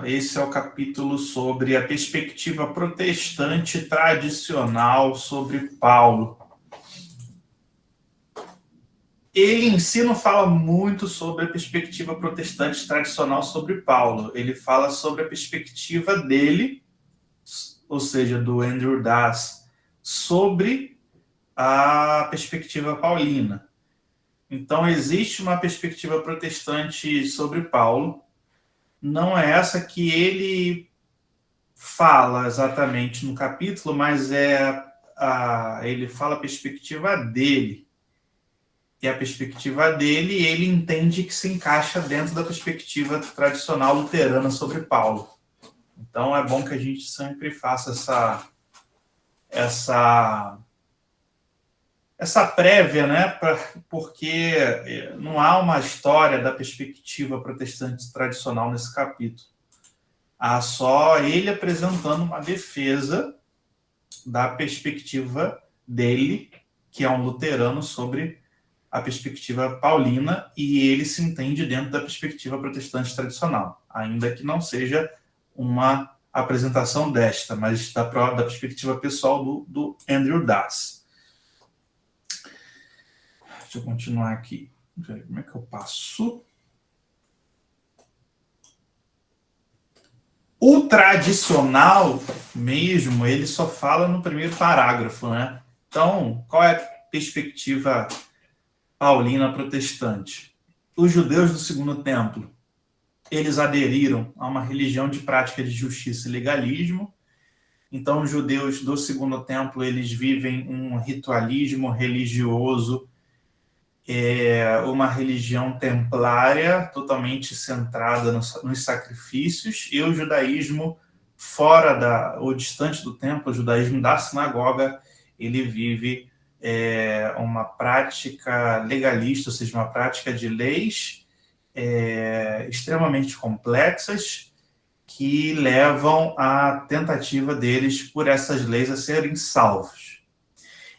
Esse é o capítulo sobre a perspectiva protestante tradicional sobre Paulo. Ele em si não fala muito sobre a perspectiva protestante tradicional sobre Paulo. Ele fala sobre a perspectiva dele, ou seja, do Andrew Das, sobre a perspectiva paulina. Então, existe uma perspectiva protestante sobre Paulo. Não é essa que ele fala exatamente no capítulo, mas ele fala a perspectiva dele. E a perspectiva dele, ele entende que se encaixa dentro da perspectiva tradicional luterana sobre Paulo. Então, é bom que a gente sempre faça essa prévia, né? Porque não há uma história da perspectiva protestante tradicional nesse capítulo. Há só ele apresentando uma defesa da perspectiva dele, que é um luterano, sobre a perspectiva paulina, e ele se entende dentro da perspectiva protestante tradicional, ainda que não seja uma apresentação desta, mas da perspectiva pessoal do Andrew Das. Deixa eu continuar aqui. Como é que eu passo? O tradicional mesmo, ele só fala no primeiro parágrafo, né? Então, qual é a perspectiva paulina protestante? Os judeus do Segundo Templo, eles aderiram a uma religião de prática de justiça e legalismo. Então, os judeus do Segundo Templo, eles vivem um ritualismo religioso, uma religião templária totalmente centrada nos sacrifícios, e o judaísmo fora ou distante do templo, o judaísmo da sinagoga, ele vive uma prática legalista, ou seja, uma prática de leis extremamente complexas que levam à tentativa deles por essas leis a serem salvos.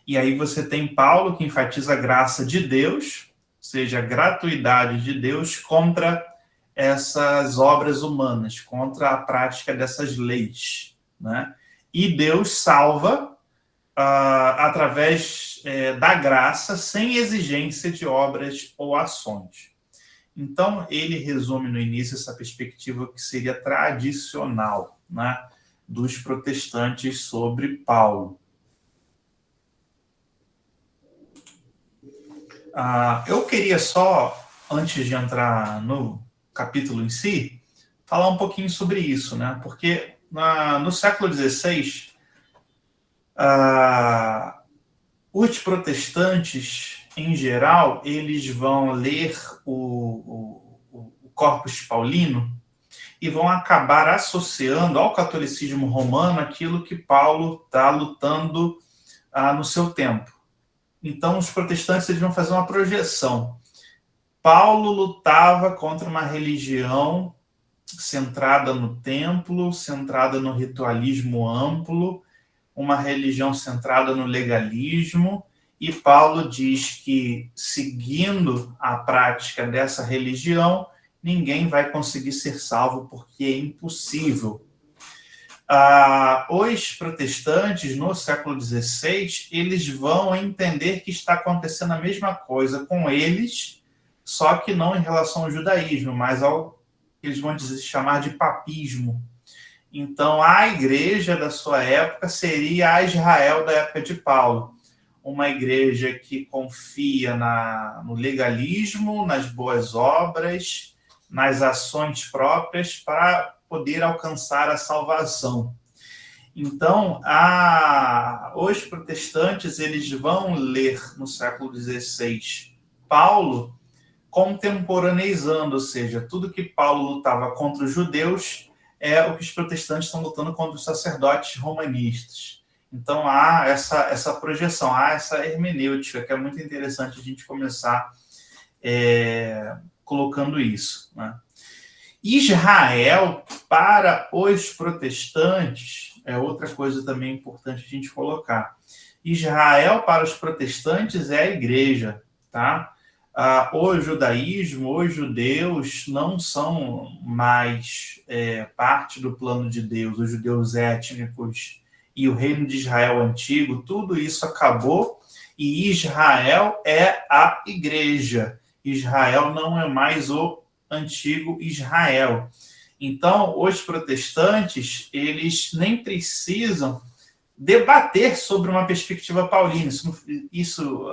E aí você tem Paulo, que enfatiza a graça de Deus, ou seja, a gratuidade de Deus contra essas obras humanas, contra a prática dessas leis, né? E Deus salva através da graça, sem exigência de obras ou ações. Então, ele resume no início essa perspectiva que seria tradicional, né, dos protestantes sobre Paulo. Eu queria só, antes de entrar no capítulo em si, falar um pouquinho sobre isso, né? Porque no século XVI, os protestantes, em geral, eles vão ler o Corpus Paulino e vão acabar associando ao catolicismo romano aquilo que Paulo está lutando no seu tempo. Então, os protestantes eles vão fazer uma projeção. Paulo lutava contra uma religião centrada no templo, centrada no ritualismo amplo, uma religião centrada no legalismo, e Paulo diz que, seguindo a prática dessa religião, ninguém vai conseguir ser salvo porque é impossível. Os protestantes, no século XVI, eles vão entender que está acontecendo a mesma coisa com eles, só que não em relação ao judaísmo, mas ao que eles vão chamar de papismo. Então, a igreja da sua época seria a Israel da época de Paulo, uma igreja que confia no legalismo, nas boas obras, nas ações próprias para poder alcançar a salvação. Então, os protestantes eles vão ler no século XVI Paulo contemporaneizando, ou seja, tudo que Paulo lutava contra os judeus é o que os protestantes estão lutando contra os sacerdotes romanistas. Então, há essa projeção, há essa hermenêutica, que é muito interessante a gente começar colocando isso, né? Israel, para os protestantes, é outra coisa também importante a gente colocar. Israel, para os protestantes, é a igreja, tá? o judaísmo, os judeus não são mais parte do plano de Deus, os judeus étnicos e o reino de Israel antigo, tudo isso acabou e Israel é a igreja. Israel não é mais o antigo Israel. Então, os protestantes, eles nem precisam debater sobre uma perspectiva paulina.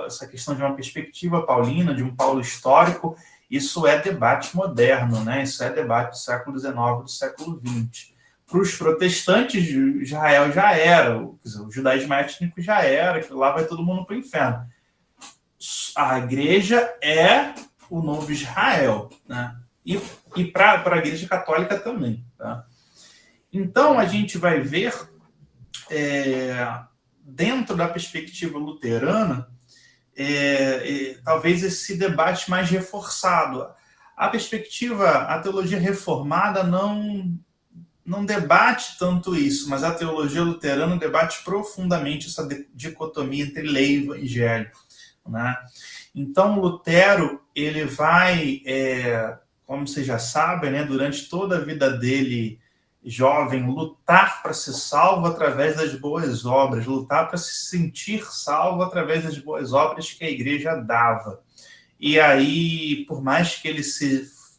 Essa questão de uma perspectiva paulina, de um Paulo histórico, isso é debate moderno, né? Isso é debate do século XIX, do século XX. Para os protestantes, Israel já era, o judaísmo étnico já era, que lá vai todo mundo para o inferno. A igreja é o novo Israel, né? E para a igreja católica também. Tá? Então, a gente vai ver, dentro da perspectiva luterana, talvez esse debate mais reforçado. A teologia reformada não debate tanto isso, mas a teologia luterana debate profundamente essa dicotomia entre lei e evangelho. Né? Então, Lutero, ele vai, como vocês já sabem, né, durante toda a vida dele, jovem, lutar para ser salvo através das boas obras, lutar para se sentir salvo através das boas obras que a igreja dava. E aí, por mais que ele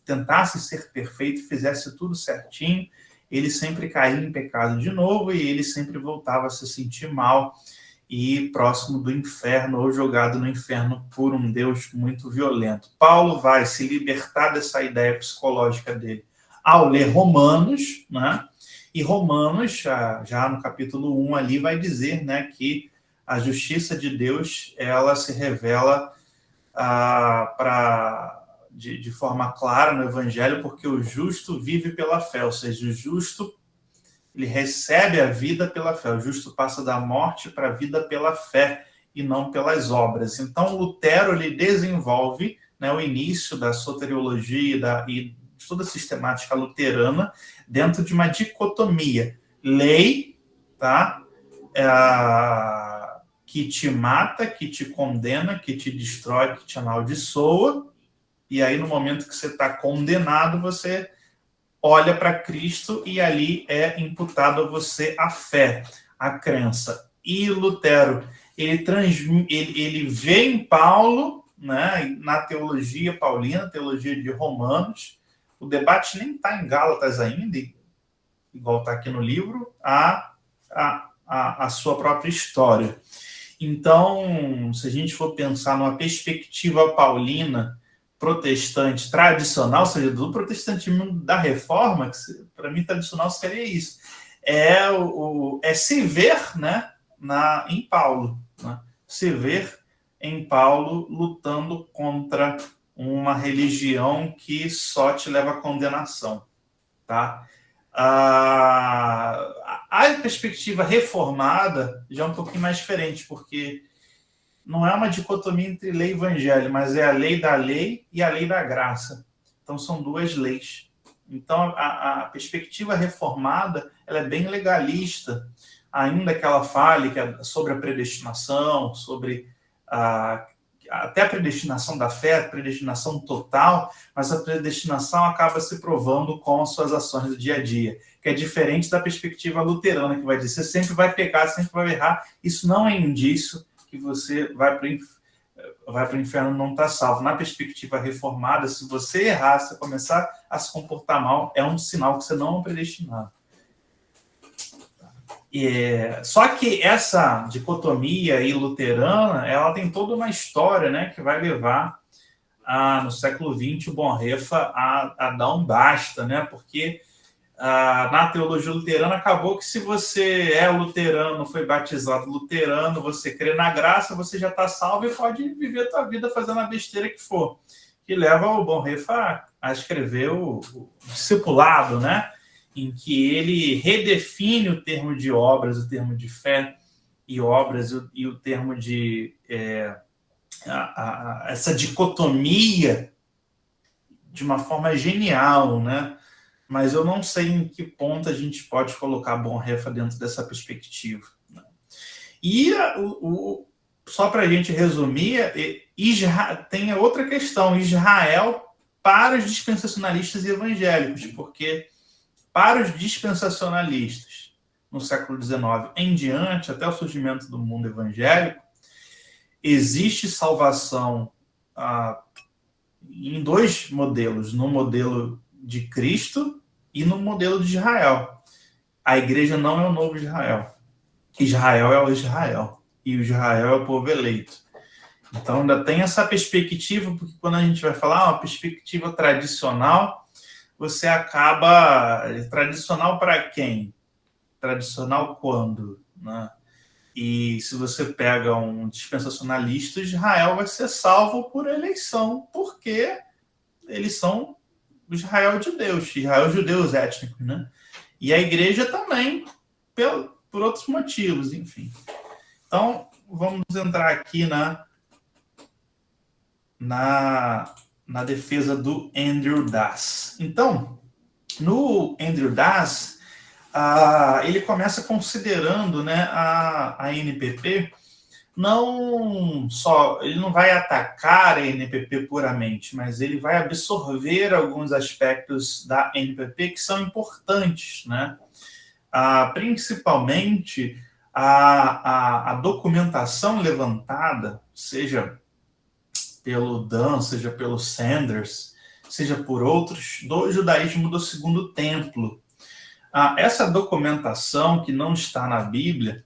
tentasse ser perfeito, fizesse tudo certinho, ele sempre caía em pecado de novo e ele sempre voltava a se sentir mal e próximo do inferno ou jogado no inferno por um Deus muito violento. Paulo vai se libertar dessa ideia psicológica dele ao ler Romanos, né? E Romanos, já no capítulo 1 ali, vai dizer, né, que a justiça de Deus, ela se revela de forma clara no Evangelho, porque o justo vive pela fé, ou seja, o justo ele recebe a vida pela fé, o justo passa da morte para a vida pela fé e não pelas obras. Então, Lutero ele desenvolve, né, o início da soteriologia e de toda a sistemática luterana dentro de uma dicotomia. Lei, tá? Que te mata, que te condena, que te destrói, que te amaldiçoa, e aí no momento que você está condenado, você olha para Cristo e ali é imputado a você a fé, a crença. E Lutero, ele vê em Paulo, né, na teologia paulina, teologia de Romanos, o debate nem está em Gálatas ainda, igual está aqui no livro, a sua própria história. Então, se a gente for pensar numa perspectiva paulina, protestante tradicional, ou seja, do protestantismo da reforma, que para mim tradicional seria isso, é se ver, né, em Paulo, né? Se ver em Paulo lutando contra uma religião que só te leva à condenação, tá? A perspectiva reformada já é um pouquinho mais diferente, porque não é uma dicotomia entre lei e evangelho, mas é a lei da lei e a lei da graça. Então, são duas leis. Então, a perspectiva reformada ela é bem legalista, ainda que ela fale sobre a predestinação, sobre até a predestinação da fé, a predestinação total, mas a predestinação acaba se provando com as suas ações do dia a dia, que é diferente da perspectiva luterana, que vai dizer você sempre vai pecar, sempre vai errar. Isso não é indício que você vai para o inferno e não está salvo. Na perspectiva reformada, se você errar, se começar a se comportar mal, é um sinal que você não é predestinado. Só que essa dicotomia aí luterana, ela tem toda uma história, né, que vai levar no século XX o Bonhoeffer a dar um basta, né, porque na teologia luterana acabou que se você é luterano, foi batizado luterano, você crê na graça, você já está salvo e pode viver a tua vida fazendo a besteira que for. Que leva o Bonhoeffer a escrever o discipulado, né? Em que ele redefine o termo de obras, o termo de fé e obras e o termo de essa dicotomia de uma forma genial, né? Mas eu não sei em que ponto a gente pode colocar Bonhoeffer dentro dessa perspectiva. Né? E só para a gente resumir, Tem outra questão, Israel para os dispensacionalistas e evangélicos, porque para os dispensacionalistas, no século XIX em diante, até o surgimento do mundo evangélico, existe salvação em dois modelos, no modelo de Cristo e no modelo de Israel. A igreja não é o novo Israel. Israel é o Israel. E o Israel é o povo eleito. Então ainda tem essa perspectiva, porque quando a gente vai falar uma perspectiva tradicional, você acaba... Tradicional para quem? Tradicional quando? Né? E se você pega um dispensacionalista, Israel vai ser salvo por eleição, porque eles são o Israel de Deus, Israel judeus étnicos, né? E a igreja também, por outros motivos, enfim. Então, vamos entrar aqui na defesa do Andrew Das. Então, no Andrew Das, ele começa considerando, né, a NPP, ele não vai atacar a NPP puramente, mas ele vai absorver alguns aspectos da NPP que são importantes, né? Principalmente a documentação levantada, seja pelo Dan, seja pelo Sanders, seja por outros, do judaísmo do Segundo Templo. Essa documentação que não está na Bíblia,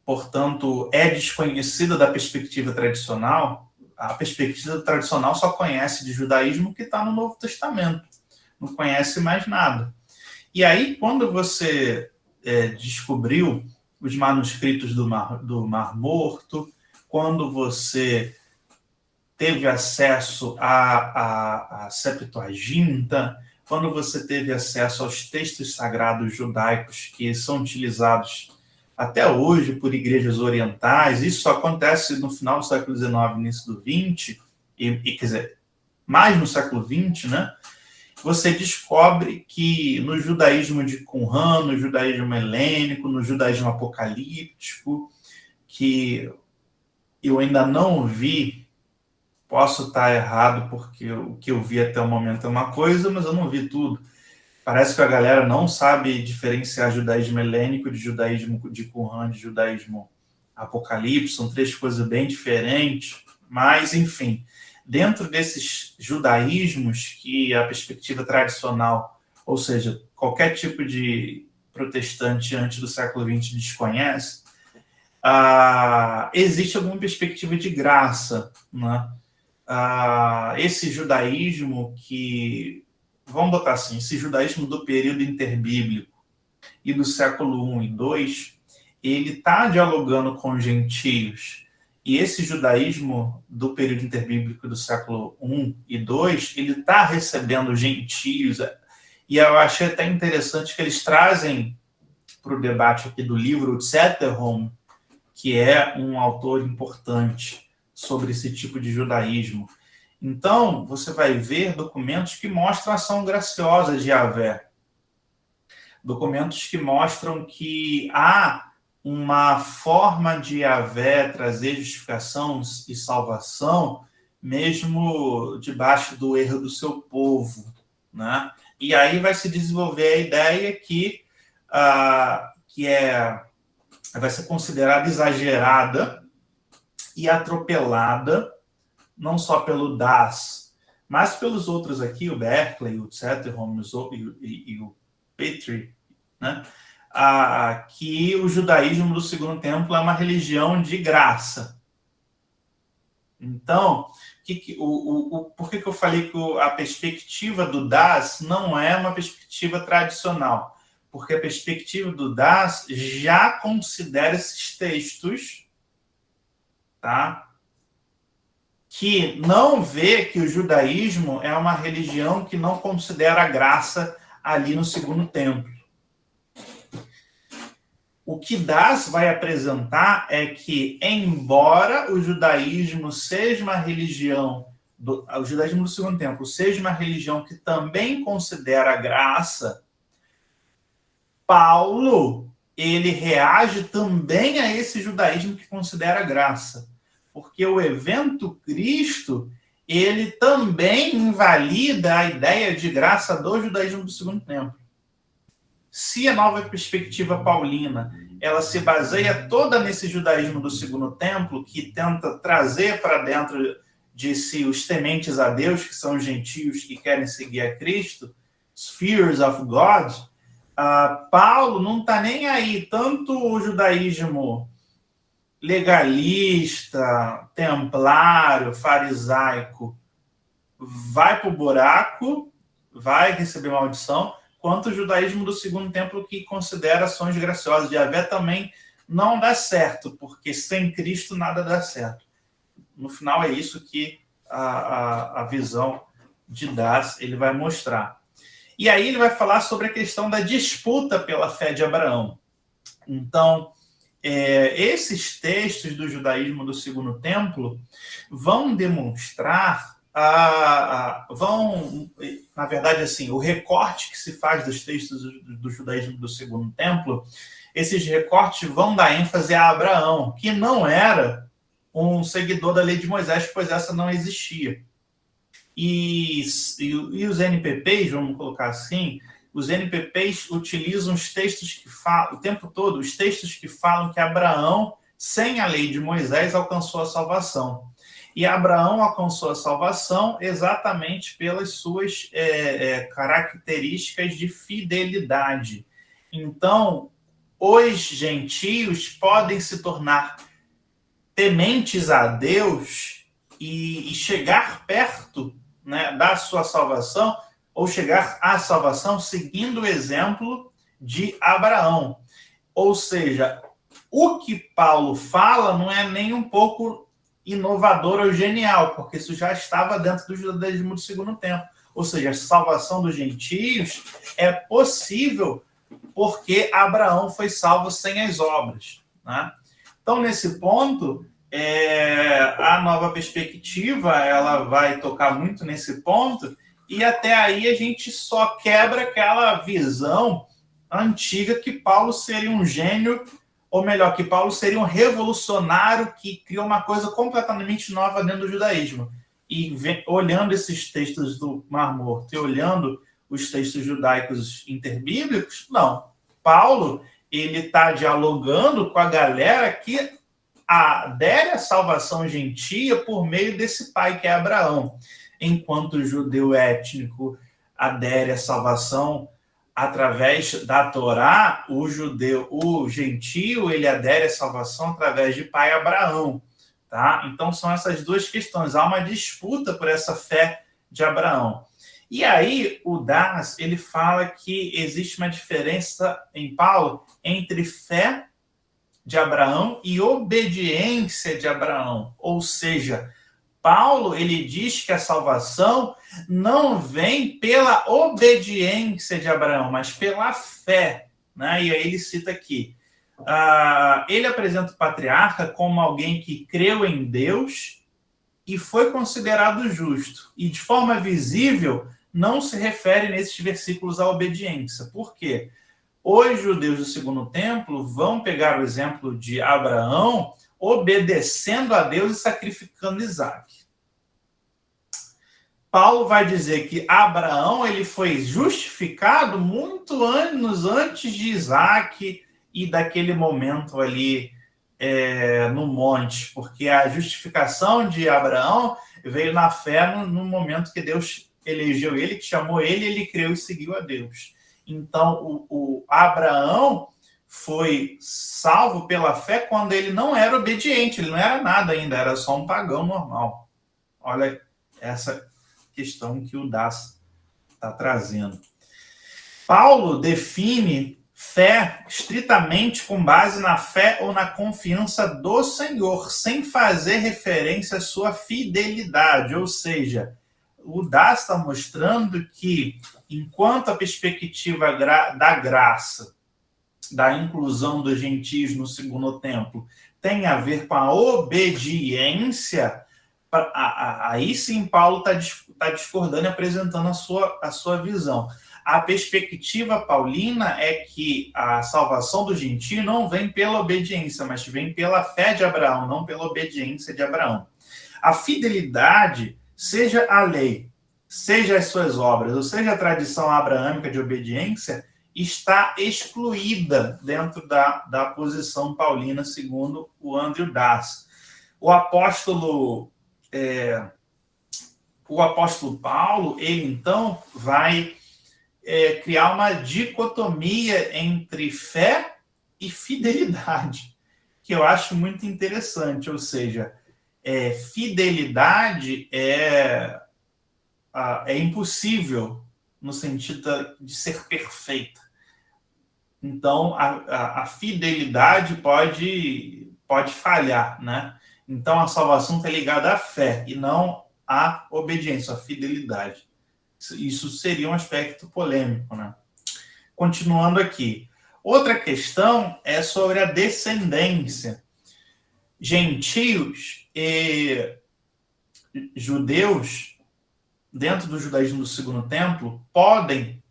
portanto, é desconhecida da perspectiva tradicional. A perspectiva tradicional só conhece de judaísmo que está no Novo Testamento, não conhece mais nada. E aí, quando você descobriu os manuscritos do Mar Morto, quando você teve acesso à Septuaginta, quando você teve acesso aos textos sagrados judaicos que são utilizados até hoje por igrejas orientais, isso só acontece no final do século XIX, início do XX, quer dizer, mais no século XX, né? Você descobre que no judaísmo de Qumran, no judaísmo helênico, no judaísmo apocalíptico, que eu ainda não vi, posso estar errado, porque o que eu vi até o momento é uma coisa, mas eu não vi tudo. Parece que a galera não sabe diferenciar judaísmo helênico de judaísmo de Qumran, de judaísmo apocalipse, são três coisas bem diferentes, mas, enfim, dentro desses judaísmos que a perspectiva tradicional, ou seja, qualquer tipo de protestante antes do século XX desconhece, existe alguma perspectiva de graça, né? Esse judaísmo que, vamos botar assim, esse judaísmo do período interbíblico e do século I e II, ele está dialogando com gentios. E esse judaísmo do período interbíblico do século I e II, ele está recebendo gentios. E eu achei até interessante que eles trazem para o debate aqui do livro Zetterholm, que é um autor importante sobre esse tipo de judaísmo. Então, você vai ver documentos que mostram a ação graciosa de Yahvé. Documentos que mostram que há uma forma de Yahvé trazer justificação e salvação, mesmo debaixo do erro do seu povo, né? E aí vai se desenvolver a ideia que vai ser considerada exagerada e atropelada, não só pelo Das, mas pelos outros aqui, o Berkeley, o Zetterholm e o Petrie, né? Que o judaísmo do Segundo Templo é uma religião de graça. Então, por que eu falei que a perspectiva do Das não é uma perspectiva tradicional? Porque a perspectiva do Das já considera esses textos, tá? Que não vê que o judaísmo é uma religião que não considera a graça ali no Segundo Templo. O que Das vai apresentar é que, embora o judaísmo seja uma religião, o judaísmo do Segundo Templo seja uma religião que também considera a graça, Paulo, ele reage também a esse judaísmo que considera a graça. porque o evento Cristo, ele também invalida a ideia de graça do judaísmo do segundo templo. Se a nova perspectiva paulina ela se baseia toda nesse judaísmo do segundo templo, que tenta trazer para dentro de si os tementes a Deus, que são gentios que querem seguir a Cristo, os fears of God, Paulo não está nem aí. Tanto o judaísmo legalista, templário, farisaico, vai para o buraco, vai receber maldição, quanto o judaísmo do segundo templo, que considera ações graciosas de Yahvé, também não dá certo, porque sem Cristo nada dá certo. No final é isso que a visão de Das ele vai mostrar. E aí ele vai falar sobre a questão da disputa pela fé de Abraão. Então, esses textos do judaísmo do segundo templo vão demonstrar, na verdade, assim, o recorte que se faz dos textos do judaísmo do segundo templo, esses recortes vão dar ênfase a Abraão, que não era um seguidor da lei de Moisés, pois essa não existia. E os NPPs, vamos colocar assim, os NPPs utilizam os textos que falam, o tempo todo, os textos que falam que Abraão, sem a lei de Moisés, alcançou a salvação. E Abraão alcançou a salvação exatamente pelas suas características de fidelidade. Então, os gentios podem se tornar tementes a Deus e chegar perto, né, da sua salvação, ou chegar à salvação seguindo o exemplo de Abraão. Ou seja, o que Paulo fala não é nem um pouco inovador ou genial, porque isso já estava dentro do judaísmo do segundo tempo. Ou seja, a salvação dos gentios é possível porque Abraão foi salvo sem as obras, né? Então, nesse ponto, a nova perspectiva ela vai tocar muito nesse ponto, e até aí a gente só quebra aquela visão antiga que Paulo seria um gênio, ou melhor, que Paulo seria um revolucionário que criou uma coisa completamente nova dentro do judaísmo. E olhando esses textos do Mar Morto e olhando os textos judaicos interbíblicos, não. Paulo ele está dialogando com a galera que adere à salvação gentia por meio desse pai que é Abraão, enquanto o judeu étnico adere à salvação através da Torá, o gentio, ele adere à salvação através de pai Abraão, tá? Então são essas duas questões, há uma disputa por essa fé de Abraão. E aí o Das, ele fala que existe uma diferença em Paulo entre fé de Abraão e obediência de Abraão, ou seja, Paulo, ele diz que a salvação não vem pela obediência de Abraão, mas pela fé, né? E aí ele cita aqui, ele apresenta o patriarca como alguém que creu em Deus e foi considerado justo. E de forma visível, não se refere nesses versículos à obediência. Por quê? Os judeus do segundo templo vão pegar o exemplo de Abraão obedecendo a Deus e sacrificando Isaac. Paulo vai dizer que Abraão ele foi justificado muito anos antes de Isaac e daquele momento ali no monte, porque a justificação de Abraão veio na fé no momento que Deus elegeu ele, que chamou ele, ele creu e seguiu a Deus. Então, o Abraão foi salvo pela fé quando ele não era obediente, ele não era nada ainda, era só um pagão normal. Olha essa questão que o Das está trazendo. Paulo define fé estritamente com base na fé ou na confiança do Senhor, sem fazer referência à sua fidelidade, ou seja, o Das está mostrando que, enquanto a perspectiva da graça, da inclusão dos gentios no segundo templo, tem a ver com a obediência, aí sim Paulo está discordando e apresentando a sua visão. A perspectiva paulina é que a salvação do gentio não vem pela obediência, mas vem pela fé de Abraão, não pela obediência de Abraão. A fidelidade, seja a lei, seja as suas obras, ou seja a tradição abraâmica de obediência, está excluída dentro da posição paulina, segundo o Andrew Das. O apóstolo Paulo, ele então vai criar uma dicotomia entre fé e fidelidade, que eu acho muito interessante, ou seja, fidelidade é impossível no sentido de ser perfeita. Então, a fidelidade pode falhar, né? Então, a salvação está ligada à fé e não à obediência, à fidelidade. Isso seria um aspecto polêmico, né? Continuando aqui. Outra questão é sobre a descendência. Gentios e judeus, dentro do judaísmo do Segundo Templo, podem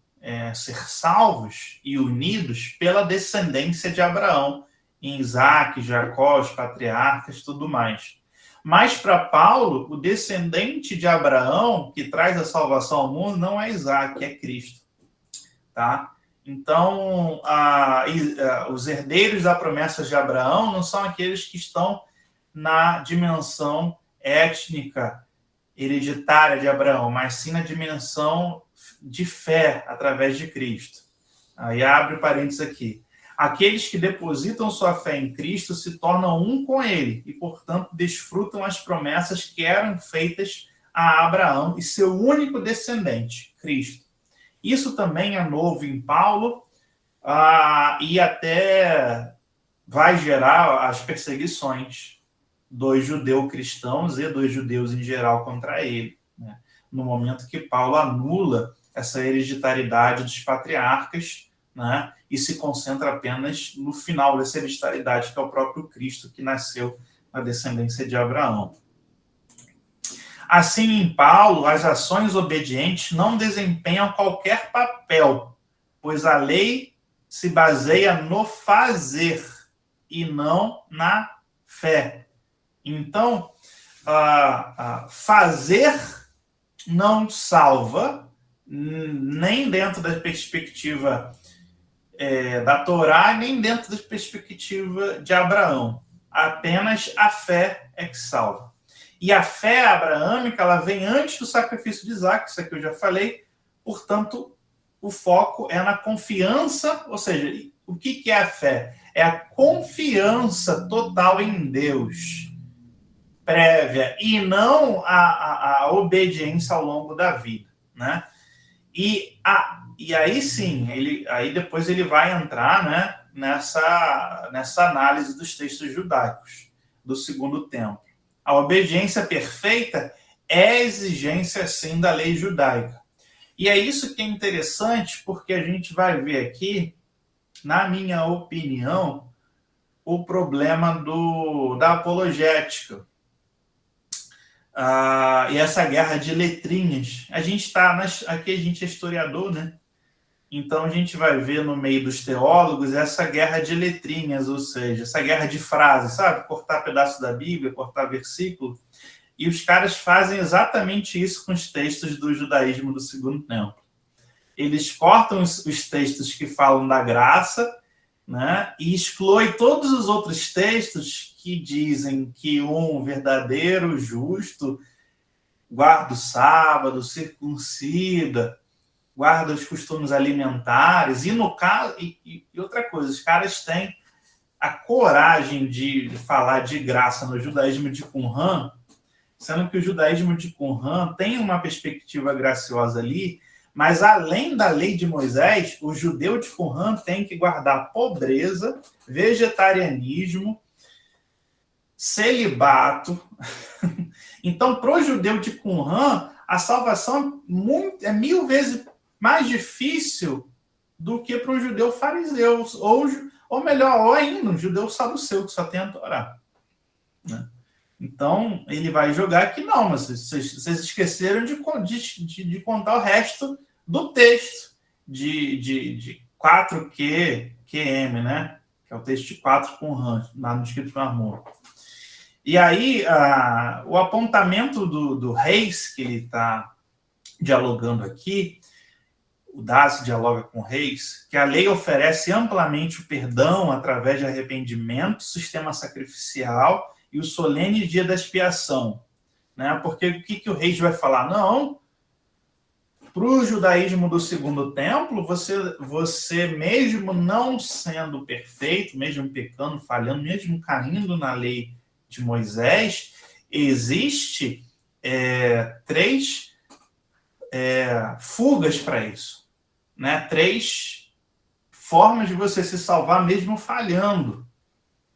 ser salvos e unidos pela descendência de Abraão, em Isaac, Jacó, os patriarcas, tudo mais. Mas para Paulo, o descendente de Abraão que traz a salvação ao mundo não é Isaac, é Cristo. Tá? Então, os herdeiros da promessa de Abraão não são aqueles que estão na dimensão étnica, hereditária de Abraão, mas sim na dimensão de fé através de Cristo. Aí abre parênteses aqui. Aqueles que depositam sua fé em Cristo se tornam um com ele e, portanto, desfrutam as promessas que eram feitas a Abraão e seu único descendente, Cristo. Isso também é novo em Paulo e até vai gerar as perseguições dos judeu-cristãos e dos judeus em geral contra ele, né? No momento que Paulo anula essa hereditariedade dos patriarcas, né? E se concentra apenas no final dessa hereditariedade, que é o próprio Cristo, que nasceu na descendência de Abraão. Assim, em Paulo, as ações obedientes não desempenham qualquer papel, pois a lei se baseia no fazer e não na fé. Então, fazer não salva, nem dentro da perspectiva da Torá, nem dentro da perspectiva de Abraão. Apenas a fé é que salva. E a fé abraâmica, ela vem antes do sacrifício de Isaac, isso aqui eu já falei, portanto, o foco é na confiança, ou seja, o que é a fé? É a confiança total em Deus, prévia, e não a obediência ao longo da vida, né? E aí sim, aí depois ele vai entrar, né, nessa análise dos textos judaicos do Segundo Templo. A obediência perfeita é a exigência, sim, da lei judaica. E é isso que é interessante, porque a gente vai ver aqui, na minha opinião, o problema da apologética. E essa guerra de letrinhas. A gente está aqui, a gente é historiador, né? Então a gente vai ver no meio dos teólogos essa guerra de letrinhas, ou seja, essa guerra de frases, sabe? Cortar pedaço da Bíblia, cortar versículo. E os caras fazem exatamente isso com os textos do judaísmo do Segundo Templo. Eles cortam os textos que falam da graça, né? E excluem todos os outros textos que dizem que um verdadeiro justo guarda o sábado, circuncida, guarda os costumes alimentares, e no caso, e outra coisa, os caras têm a coragem de falar de graça no judaísmo de Qumran, sendo que o judaísmo de Qumran tem uma perspectiva graciosa ali, mas além da lei de Moisés, o judeu de Qumran tem que guardar pobreza, vegetarianismo, celibato. Então, para o judeu de Qumran, a salvação é 1000 vezes mais difícil do que para um judeu fariseu, ou melhor, ou ainda, um judeu saduceu, que só tem a Torá, né? Então, ele vai jogar que não, mas vocês esqueceram de contar o resto do texto. de 4QM, né? Que é o texto de 4 com RAM, lá no escrito do Marmor. E aí, o apontamento do Reis, que ele está dialogando aqui, o Dácio dialoga com Reis, que a lei oferece amplamente o perdão através de arrependimento, sistema sacrificial e o solene dia da expiação. Né? Porque o que o Reis vai falar? Não, para o judaísmo do Segundo Templo, você mesmo não sendo perfeito, mesmo pecando, falhando, mesmo caindo na lei de Moisés, existe 3 fugas para isso, né? 3 formas de você se salvar mesmo falhando,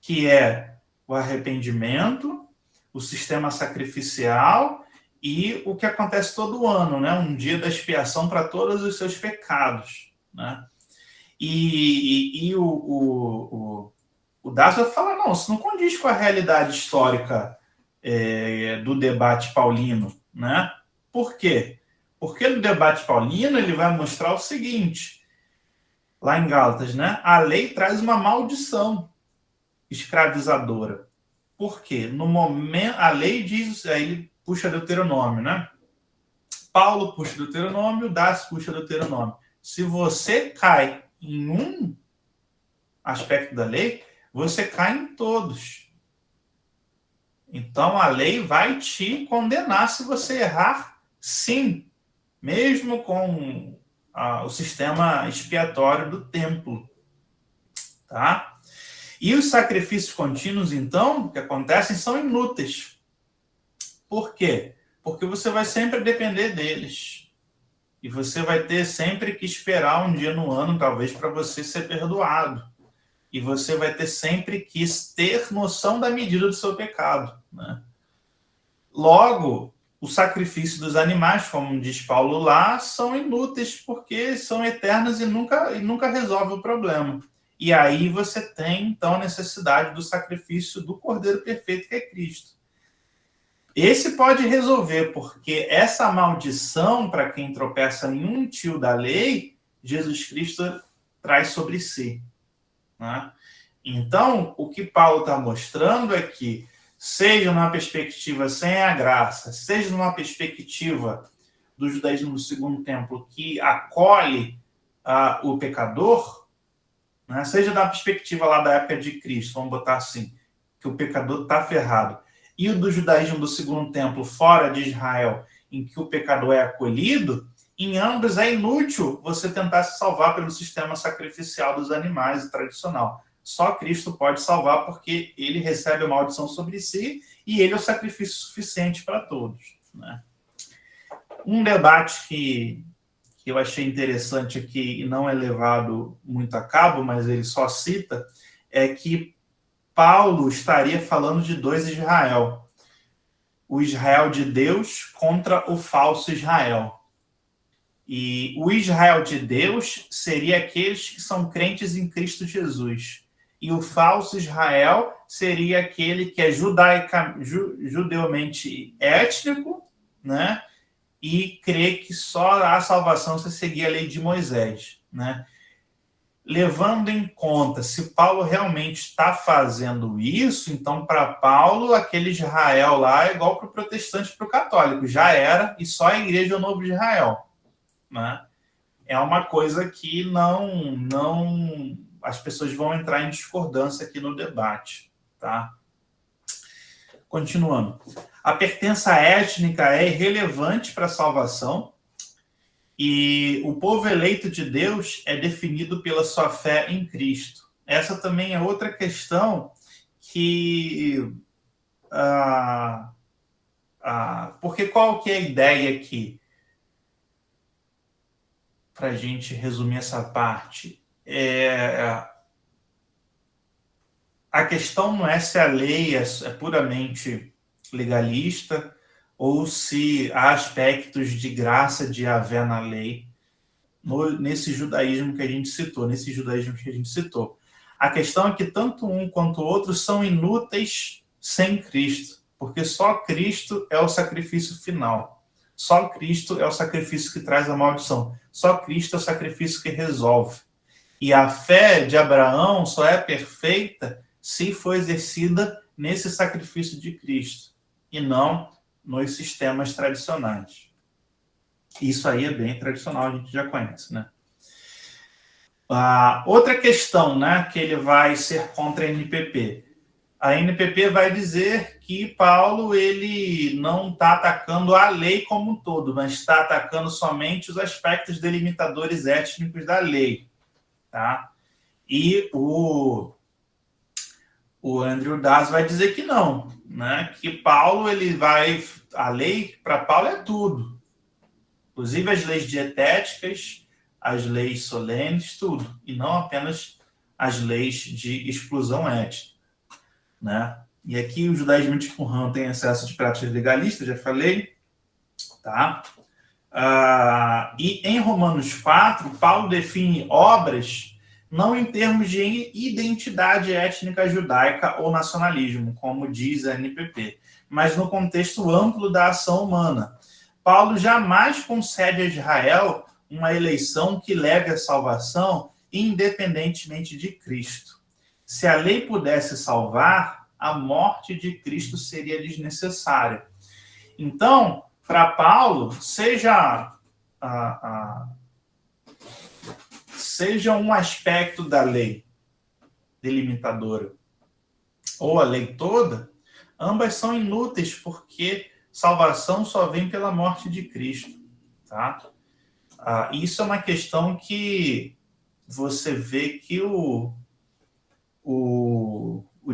que é o arrependimento, o sistema sacrificial e o que acontece todo ano, né? Um dia da expiação para todos os seus pecados, né? E o Dácio fala, não, isso não condiz com a realidade histórica do debate paulino, né? Por quê? Porque no debate paulino ele vai mostrar o seguinte, lá em Gálatas, né? A lei traz uma maldição escravizadora. Por quê? No momento, a lei diz, aí ele puxa Deuteronômio, né? Paulo puxa Deuteronômio, Dácio puxa Deuteronômio. Se você cai em um aspecto da lei, você cai em todos. Então a lei vai te condenar se você errar, sim, mesmo com o sistema expiatório do templo, tá? E os sacrifícios contínuos, então, que acontecem, são inúteis. Por quê? Porque você vai sempre depender deles. E você vai ter sempre que esperar um dia no ano, talvez, para você ser perdoado. E você vai ter sempre que ter noção da medida do seu pecado, né? Logo, o sacrifício dos animais, como diz Paulo lá, são inúteis porque são eternos e nunca resolve o problema. E aí você tem, então, a necessidade do sacrifício do Cordeiro Perfeito, que é Cristo. Esse pode resolver, porque essa maldição, para quem tropeça em um tio da lei, Jesus Cristo traz sobre si, né? Então, o que Paulo está mostrando é que, seja numa perspectiva sem a graça, seja numa perspectiva do judaísmo do Segundo Templo, que acolhe o pecador, né? Seja da perspectiva lá da época de Cristo, vamos botar assim, que o pecador está ferrado, e o do judaísmo do Segundo Templo, fora de Israel, em que o pecador é acolhido, em ambos é inútil você tentar se salvar pelo sistema sacrificial dos animais tradicional. Só Cristo pode salvar porque ele recebe a maldição sobre si e ele é o sacrifício suficiente para todos, né? Um debate que eu achei interessante aqui e não é levado muito a cabo, mas ele só cita, é que Paulo estaria falando de 2 Israel. O Israel de Deus contra o falso Israel. E o Israel de Deus seria aqueles que são crentes em Cristo Jesus. E o falso Israel seria aquele que é judeus étnico, né? E crê que só há salvação se seguir a lei de Moisés, né? Levando em conta se Paulo realmente está fazendo isso, então para Paulo aquele Israel lá é igual para o protestante e para o católico, já era, e só a igreja é o novo Israel, né? É uma coisa que não as pessoas vão entrar em discordância aqui no debate, tá? Continuando. A pertença étnica é irrelevante para a salvação e o povo eleito de Deus é definido pela sua fé em Cristo. Essa também é outra questão que... porque qual que é a ideia aqui? Para a gente resumir essa parte. A questão não é se a lei é puramente legalista ou se há aspectos de graça de Yahvé na lei, nesse judaísmo que a gente citou. A questão é que tanto um quanto o outro são inúteis sem Cristo, porque só Cristo é o sacrifício final. Só Cristo é o sacrifício que traz a maldição. Só Cristo é o sacrifício que resolve. E a fé de Abraão só é perfeita se for exercida nesse sacrifício de Cristo e não nos sistemas tradicionais. Isso aí é bem tradicional, a gente já conhece, né? Outra questão, né, que ele vai ser contra a NPP. A NPP vai dizer que Paulo ele não está atacando a lei como um todo, mas está atacando somente os aspectos delimitadores étnicos da lei. Tá? E o Andrew Das vai dizer que não, né? Que Paulo ele vai, a lei para Paulo é tudo, inclusive as leis dietéticas, as leis solenes, tudo, e não apenas as leis de exclusão étnica, né? E aqui o judaísmo de Qumran tem excesso de práticas legalistas, já falei, tá? E em Romanos 4, Paulo define obras não em termos de identidade étnica judaica ou nacionalismo, como diz a NPP, mas no contexto amplo da ação humana. Paulo jamais concede a Israel uma eleição que leve à salvação independentemente de Cristo. Se a lei pudesse salvar, a morte de Cristo seria desnecessária. Então, para Paulo, seja um aspecto da lei delimitadora ou a lei toda, ambas são inúteis porque salvação só vem pela morte de Cristo. Tá? Isso é uma questão que você vê que o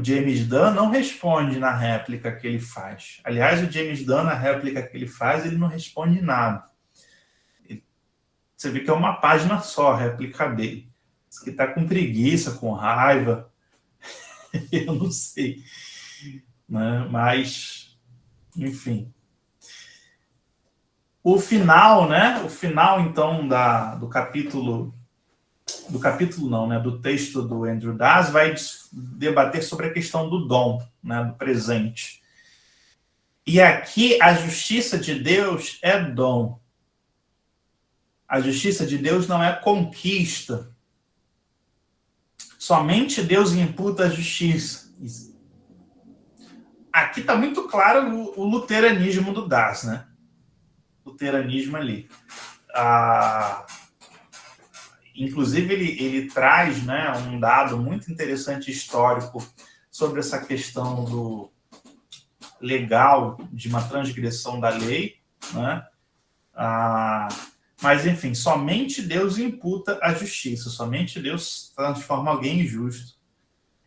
James Dunn não responde na réplica que ele faz. Aliás, o James Dunn, na réplica que ele faz, ele não responde nada. Você vê que é uma página só a réplica dele. Diz que está com preguiça, com raiva. Eu não sei. Né? Mas, enfim. O final, né? O final, então, do capítulo... Do capítulo não, né? Do texto do Andrew Das vai debater sobre a questão do dom, né? Do presente. E aqui a justiça de Deus é dom. A justiça de Deus não é conquista. Somente Deus imputa a justiça. Aqui está muito claro o luteranismo do Das, né? Luteranismo ali. Inclusive, ele traz, né, um dado muito interessante histórico sobre essa questão do legal de uma transgressão da lei, né? Mas, enfim, somente Deus imputa a justiça, somente Deus transforma alguém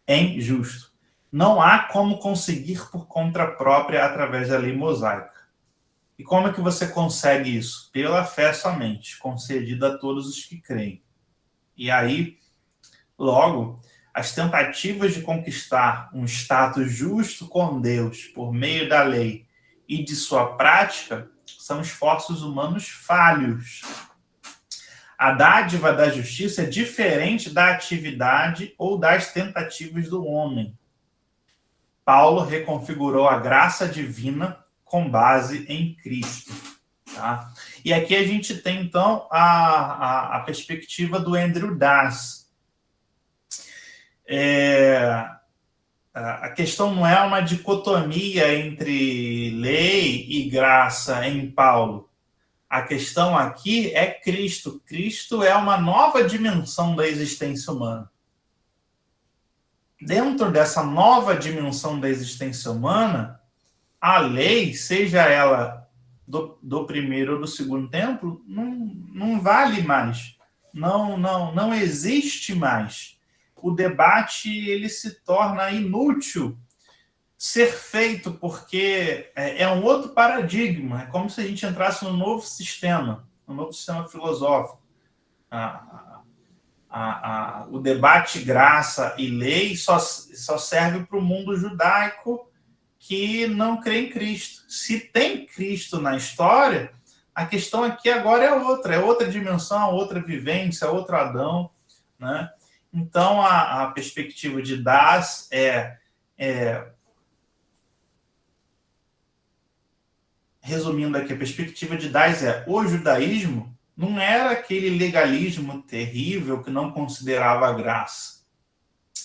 em justo. Não há como conseguir por conta própria através da lei mosaica. E como é que você consegue isso? Pela fé somente, concedida a todos os que creem. E aí, logo, as tentativas de conquistar um status justo com Deus por meio da lei e de sua prática são esforços humanos falhos. A dádiva da justiça é diferente da atividade ou das tentativas do homem. Paulo reconfigurou a graça divina com base em Cristo. Tá? E aqui a gente tem, então, a perspectiva do Andrew Das. A questão não é uma dicotomia entre lei e graça em Paulo. A questão aqui é Cristo. Cristo é uma nova dimensão da existência humana. Dentro dessa nova dimensão da existência humana, a lei, seja ela do primeiro ou do segundo templo, não vale mais. Não existe mais. O debate ele se torna inútil ser feito porque é um outro paradigma. É como se a gente entrasse num novo sistema filosófico. O debate graça e lei só serve para o mundo judaico que não crê em Cristo. Se tem Cristo na história, a questão aqui agora é outra dimensão, outra vivência, outro Adão, né? Então, a perspectiva de Das é resumindo aqui, a perspectiva de Das o judaísmo não era aquele legalismo terrível que não considerava a graça,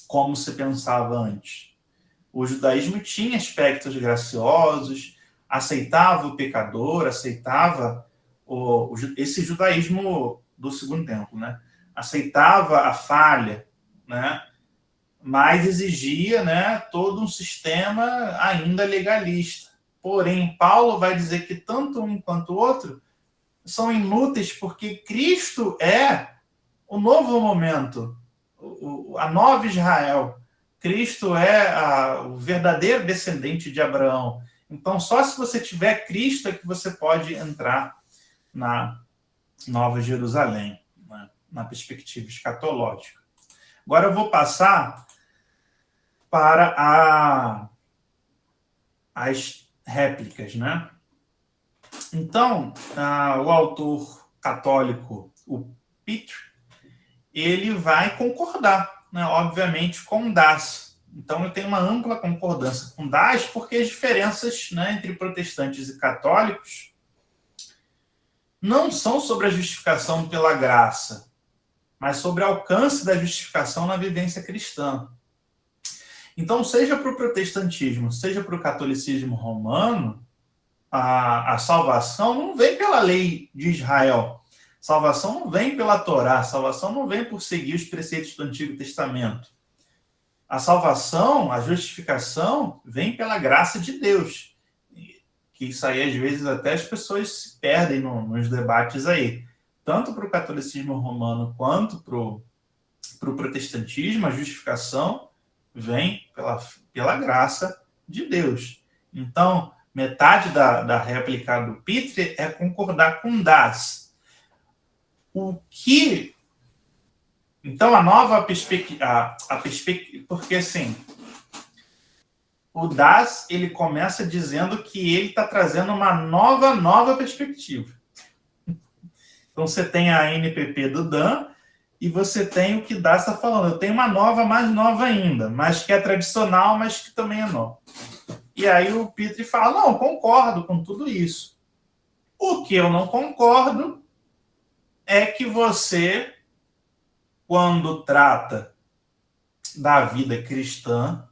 como se pensava antes. O judaísmo tinha aspectos graciosos, aceitava o pecador, aceitava esse judaísmo do segundo templo, né? Aceitava a falha, né? Mas exigia, né, todo um sistema ainda legalista. Porém, Paulo vai dizer que tanto um quanto o outro são inúteis porque Cristo é o novo momento, a nova Israel. Cristo é o verdadeiro descendente de Abraão. Então, só se você tiver Cristo é que você pode entrar na Nova Jerusalém, né, na perspectiva escatológica. Agora eu vou passar para as réplicas, né? Então, o autor católico, o Pitre, ele vai concordar, né, obviamente, com Das. Então, eu tenho uma ampla concordância com Das, porque as diferenças, né, entre protestantes e católicos não são sobre a justificação pela graça, mas sobre o alcance da justificação na vivência cristã. Então, seja para o protestantismo, seja para o catolicismo romano, a salvação não vem pela lei de Israel. Salvação não vem pela Torá. Salvação não vem por seguir os preceitos do Antigo Testamento. A salvação, a justificação, vem pela graça de Deus. Que isso aí, às vezes, até as pessoas se perdem nos debates aí. Tanto para o catolicismo romano quanto para o protestantismo, a justificação vem pela graça de Deus. Então, metade da réplica do Pitre é concordar com Das. Então, a nova perspectiva... Porque, assim, o Das, ele começa dizendo que ele está trazendo uma nova perspectiva. Então, você tem a NPP do Dan e você tem o que Das está falando. Eu tenho uma nova, mais nova ainda, mas que é tradicional, mas que também é nova. E aí o Pitre fala, não, concordo com tudo isso. O que eu não concordo é que você, quando trata da vida cristã,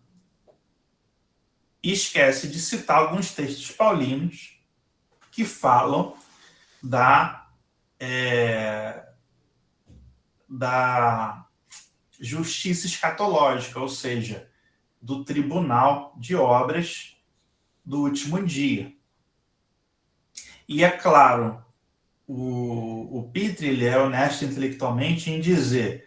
esquece de citar alguns textos paulinos que falam da justiça escatológica, ou seja, do tribunal de obras do último dia. E é claro, o Pitre, ele é honesto intelectualmente em dizer,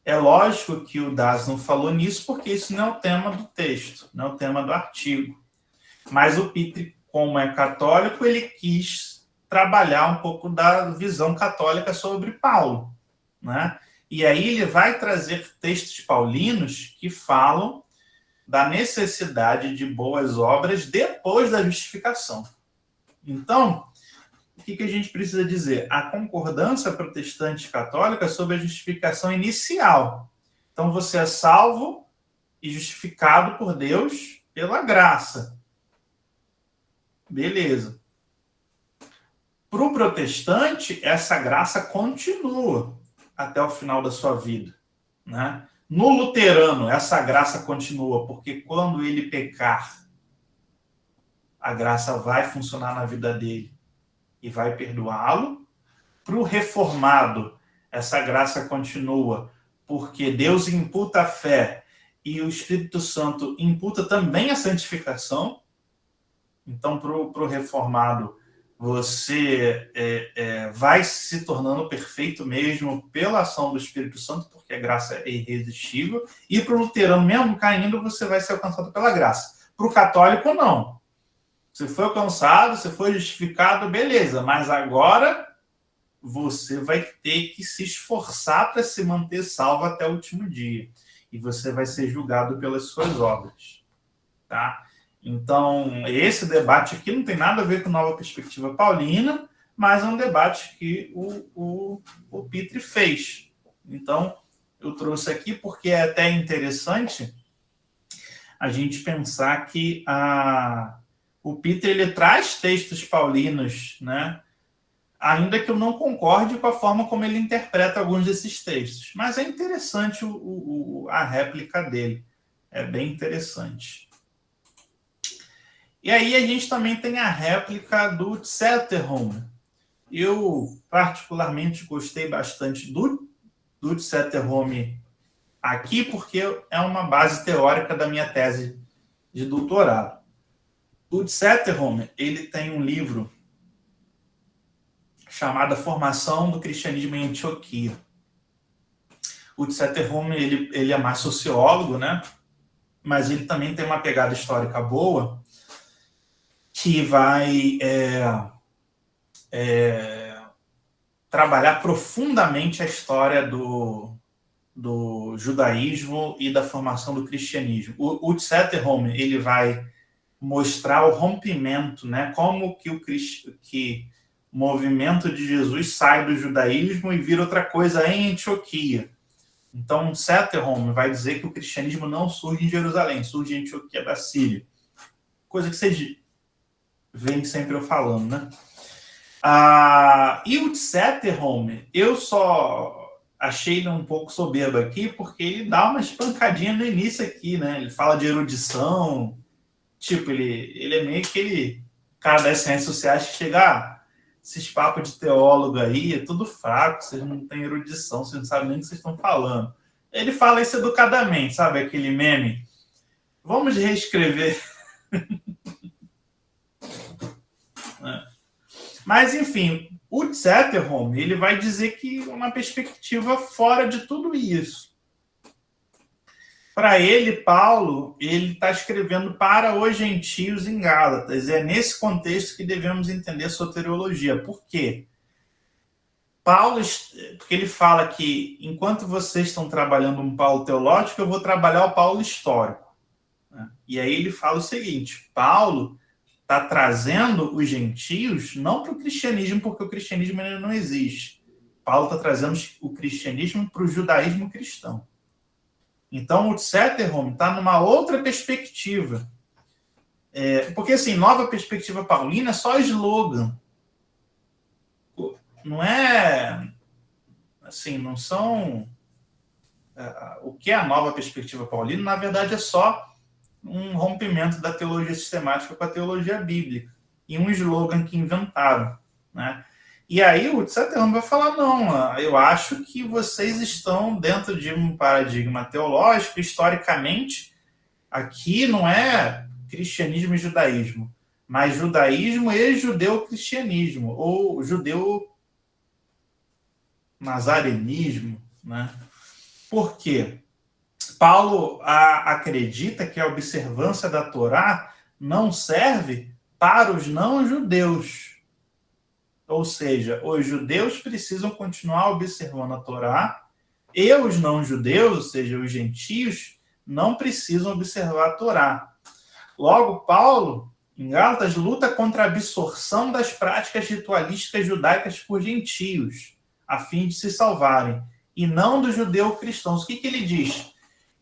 é lógico que o Das não falou nisso porque isso não é o tema do texto, não é o tema do artigo. Mas o Pitre, como é católico, ele quis trabalhar um pouco da visão católica sobre Paulo, né? E aí ele vai trazer textos paulinos que falam da necessidade de boas obras depois da justificação. Então, o que a gente precisa dizer? A concordância protestante católica sobre a justificação inicial. Então, você é salvo e justificado por Deus pela graça. Beleza. Para o protestante, essa graça continua até o final da sua vida, né? No luterano, essa graça continua, porque quando ele pecar, a graça vai funcionar na vida dele e vai perdoá-lo. Para o reformado, essa graça continua, porque Deus imputa a fé e o Espírito Santo imputa também a santificação. Então, para o reformado, você vai se tornando perfeito mesmo pela ação do Espírito Santo, porque a graça é irresistível. E para o luterano, mesmo caindo, você vai ser alcançado pela graça. Para o católico, não. Você foi alcançado, você foi justificado, beleza. Mas agora você vai ter que se esforçar para se manter salvo até o último dia. E você vai ser julgado pelas suas obras. Tá? Então, esse debate aqui não tem nada a ver com Nova Perspectiva Paulina, mas é um debate que o Pitre fez. Então, eu trouxe aqui porque é até interessante a gente pensar que o Peter ele traz textos paulinos, né? Ainda que eu não concorde com a forma como ele interpreta alguns desses textos. Mas é interessante a réplica dele. É bem interessante. E aí a gente também tem a réplica do Zetterholm. Eu, particularmente, gostei bastante do Zetterholm aqui, porque é uma base teórica da minha tese de doutorado. O Zetterholm, ele tem um livro chamado A Formação do Cristianismo em Antioquia. O Zetterholm, ele é mais sociólogo, né? Mas ele também tem uma pegada histórica boa, que vai trabalhar profundamente a história do judaísmo e da formação do cristianismo. O Zetterholm, ele vai mostrar o rompimento, né? Como que o movimento de Jesus sai do judaísmo e vira outra coisa em Antioquia. Então, Zetterholm vai dizer que o cristianismo não surge em Jerusalém, surge em Antioquia da Síria. Coisa que vocês veem sempre eu falando, né? E o Zetterholm, eu só achei ele um pouco soberbo aqui, porque ele dá uma espancadinha no início aqui, né? Ele fala de erudição, tipo, ele é meio aquele cara das ciências sociais que chega, esses papos de teólogo aí, é tudo fraco, vocês não têm erudição, vocês não sabem nem o que vocês estão falando. Ele fala isso educadamente, sabe? Aquele meme. Vamos reescrever. Mas, enfim, o Zetterholm, ele vai dizer que uma perspectiva fora de tudo isso. Para ele, Paulo, ele está escrevendo para os gentios em Gálatas. É nesse contexto que devemos entender soteriologia. Por quê? Paulo, porque ele fala que enquanto vocês estão trabalhando um Paulo teológico, eu vou trabalhar o Paulo histórico. E aí ele fala o seguinte, Paulo está trazendo os gentios não para o cristianismo, porque o cristianismo ainda não existe. Paulo está trazendo o cristianismo para o judaísmo cristão. Então, o Zetterholm está numa outra perspectiva. Porque, assim, nova perspectiva paulina é só slogan. Não é... Assim, não são... O que é a nova perspectiva paulina, na verdade, é só um rompimento da teologia sistemática com a teologia bíblica. E um slogan que inventaram, né? E aí o Zetterholm vai falar, não, eu acho que vocês estão dentro de um paradigma teológico, historicamente, aqui não é cristianismo e judaísmo, mas judaísmo e judeu-cristianismo, ou judeu-nazarenismo, né? Por quê? Paulo acredita que a observância da Torá não serve para os não-judeus. Ou seja, os judeus precisam continuar observando a Torá e os não-judeus, ou seja, os gentios, não precisam observar a Torá. Logo, Paulo, em Gálatas, luta contra a absorção das práticas ritualísticas judaicas por gentios, a fim de se salvarem, e não dos judeu-cristãos. O que ele diz?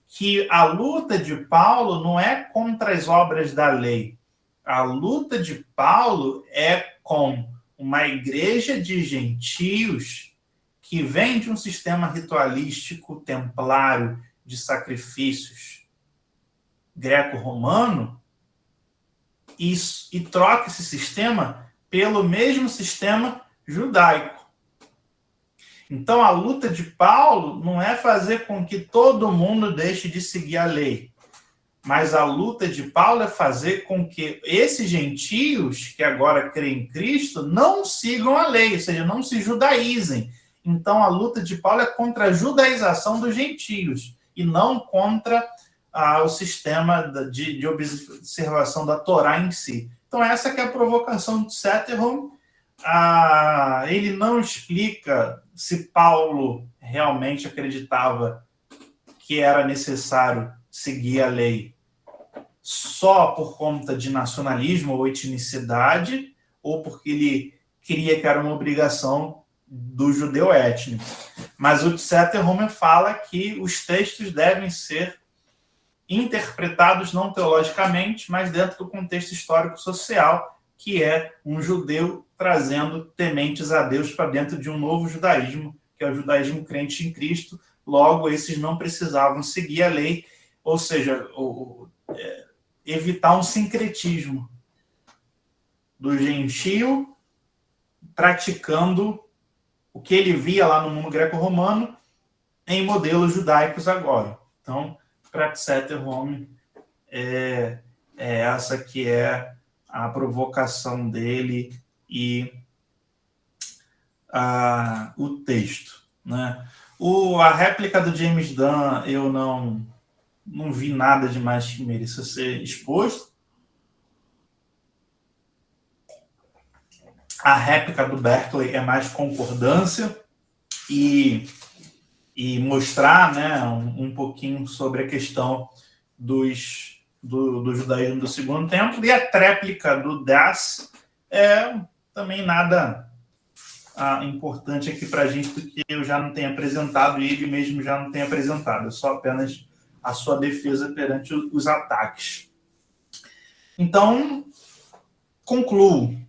Que a luta de Paulo não é contra as obras da lei. A luta de Paulo é com uma igreja de gentios que vem de um sistema ritualístico templário de sacrifícios greco-romano e troca esse sistema pelo mesmo sistema judaico. Então, a luta de Paulo não é fazer com que todo mundo deixe de seguir a lei, mas a luta de Paulo é fazer com que esses gentios, que agora creem em Cristo, não sigam a lei, ou seja, não se judaizem. Então, a luta de Paulo é contra a judaização dos gentios, e não contra o sistema de observação da Torá em si. Então, essa que é a provocação de Zetterholm. Ele não explica se Paulo realmente acreditava que era necessário seguir a lei só por conta de nacionalismo ou etnicidade, ou porque ele queria que era uma obrigação do judeu étnico. Mas o Zetterholm fala que os textos devem ser interpretados não teologicamente, mas dentro do contexto histórico-social, que é um judeu trazendo tementes a Deus para dentro de um novo judaísmo, que é o judaísmo crente em Cristo. Logo, esses não precisavam seguir a lei, ou seja, evitar um sincretismo do gentio praticando o que ele via lá no mundo greco-romano em modelos judaicos agora. Então, Praxeter Home é essa que é a provocação dele e o texto, né? A réplica do James Dunn, eu não vi nada demais que mereça ser exposto. A réplica do Berkeley é mais concordância e mostrar, né, um pouquinho sobre a questão do judaísmo do Segundo Templo. E a tréplica do Das é também nada importante aqui para a gente, porque eu já não tenho apresentado e ele mesmo já não tem apresentado. É só apenas a sua defesa perante os ataques. Então, concluo.